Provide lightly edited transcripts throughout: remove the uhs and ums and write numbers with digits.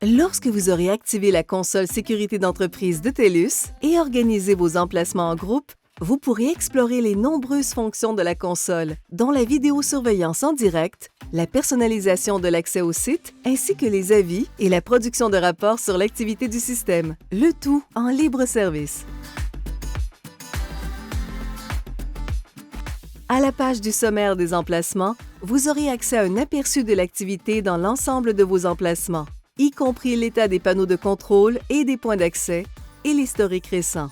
Lorsque vous aurez activé la console sécurité d'entreprise de TELUS et organisé vos emplacements en groupe, vous pourrez explorer les nombreuses fonctions de la console, dont la vidéosurveillance en direct, la personnalisation de l'accès au site, ainsi que les avis et la production de rapports sur l'activité du système, le tout en libre service. À la page du sommaire des emplacements, vous aurez accès à un aperçu de l'activité dans l'ensemble de vos emplacements, y compris l'état des panneaux de contrôle et des points d'accès et l'historique récent.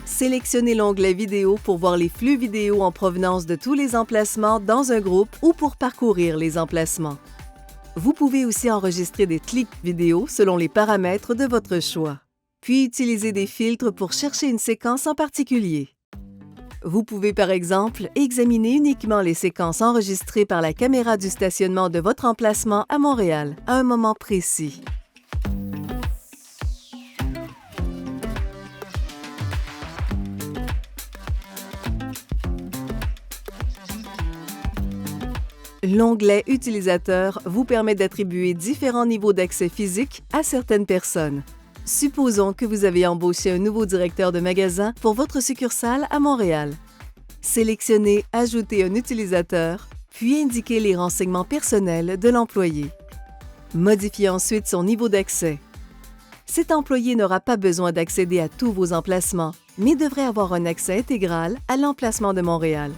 Sélectionnez l'onglet Vidéo pour voir les flux vidéo en provenance de tous les emplacements dans un groupe ou pour parcourir les emplacements. Vous pouvez aussi enregistrer des clips vidéo selon les paramètres de votre choix, puis utiliser des filtres pour chercher une séquence en particulier. Vous pouvez par exemple examiner uniquement les séquences enregistrées par la caméra du stationnement de votre emplacement à Montréal à un moment précis. L'onglet Utilisateur vous permet d'attribuer différents niveaux d'accès physique à certaines personnes. Supposons que vous avez embauché un nouveau directeur de magasin pour votre succursale à Montréal. Sélectionnez « Ajouter un utilisateur », puis indiquez les renseignements personnels de l'employé. Modifiez ensuite son niveau d'accès. Cet employé n'aura pas besoin d'accéder à tous vos emplacements, mais devrait avoir un accès intégral à l'emplacement de Montréal.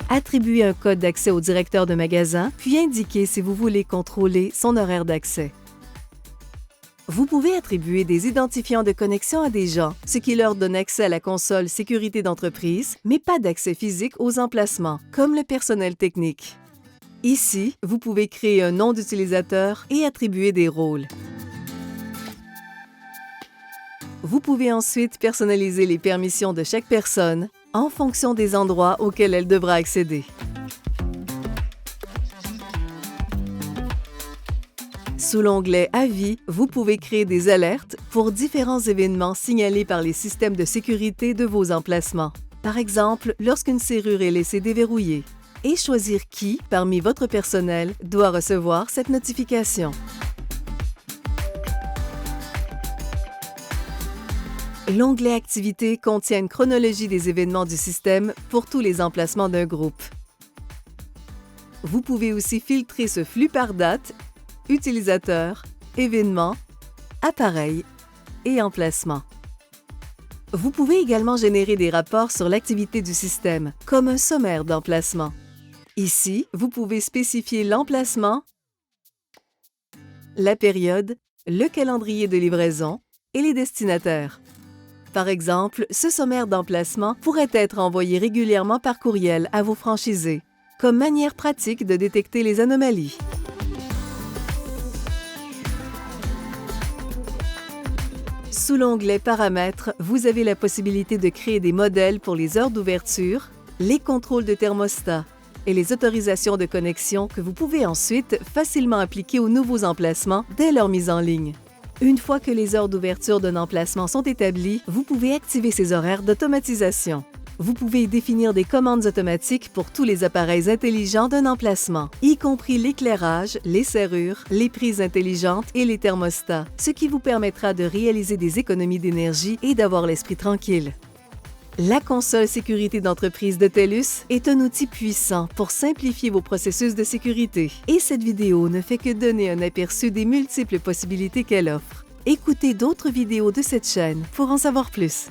Attribuez un code d'accès au directeur de magasin, puis indiquez si vous voulez contrôler son horaire d'accès. Vous pouvez attribuer des identifiants de connexion à des gens, ce qui leur donne accès à la console sécurité d'entreprise, mais pas d'accès physique aux emplacements, comme le personnel technique. Ici, vous pouvez créer un nom d'utilisateur et attribuer des rôles. Vous pouvez ensuite personnaliser les permissions de chaque personne en fonction des endroits auxquels elle devra accéder. Sous l'onglet Avis, vous pouvez créer des alertes pour différents événements signalés par les systèmes de sécurité de vos emplacements. Par exemple, lorsqu'une serrure est laissée déverrouillée, et choisir qui, parmi votre personnel, doit recevoir cette notification. L'onglet Activités contient une chronologie des événements du système pour tous les emplacements d'un groupe. Vous pouvez aussi filtrer ce flux par date, utilisateur, événement, appareil et emplacement. Vous pouvez également générer des rapports sur l'activité du système, comme un sommaire d'emplacement. Ici, vous pouvez spécifier l'emplacement, la période, le calendrier de livraison et les destinataires. Par exemple, ce sommaire d'emplacement pourrait être envoyé régulièrement par courriel à vos franchisés, comme manière pratique de détecter les anomalies. Sous l'onglet Paramètres, vous avez la possibilité de créer des modèles pour les heures d'ouverture, les contrôles de thermostat et les autorisations de connexion que vous pouvez ensuite facilement appliquer aux nouveaux emplacements dès leur mise en ligne. Une fois que les heures d'ouverture d'un emplacement sont établies, vous pouvez activer ces horaires d'automatisation. Vous pouvez définir des commandes automatiques pour tous les appareils intelligents d'un emplacement, y compris l'éclairage, les serrures, les prises intelligentes et les thermostats, ce qui vous permettra de réaliser des économies d'énergie et d'avoir l'esprit tranquille. La console sécurité d'entreprise de TELUS est un outil puissant pour simplifier vos processus de sécurité. Et cette vidéo ne fait que donner un aperçu des multiples possibilités qu'elle offre. Écoutez d'autres vidéos de cette chaîne pour en savoir plus.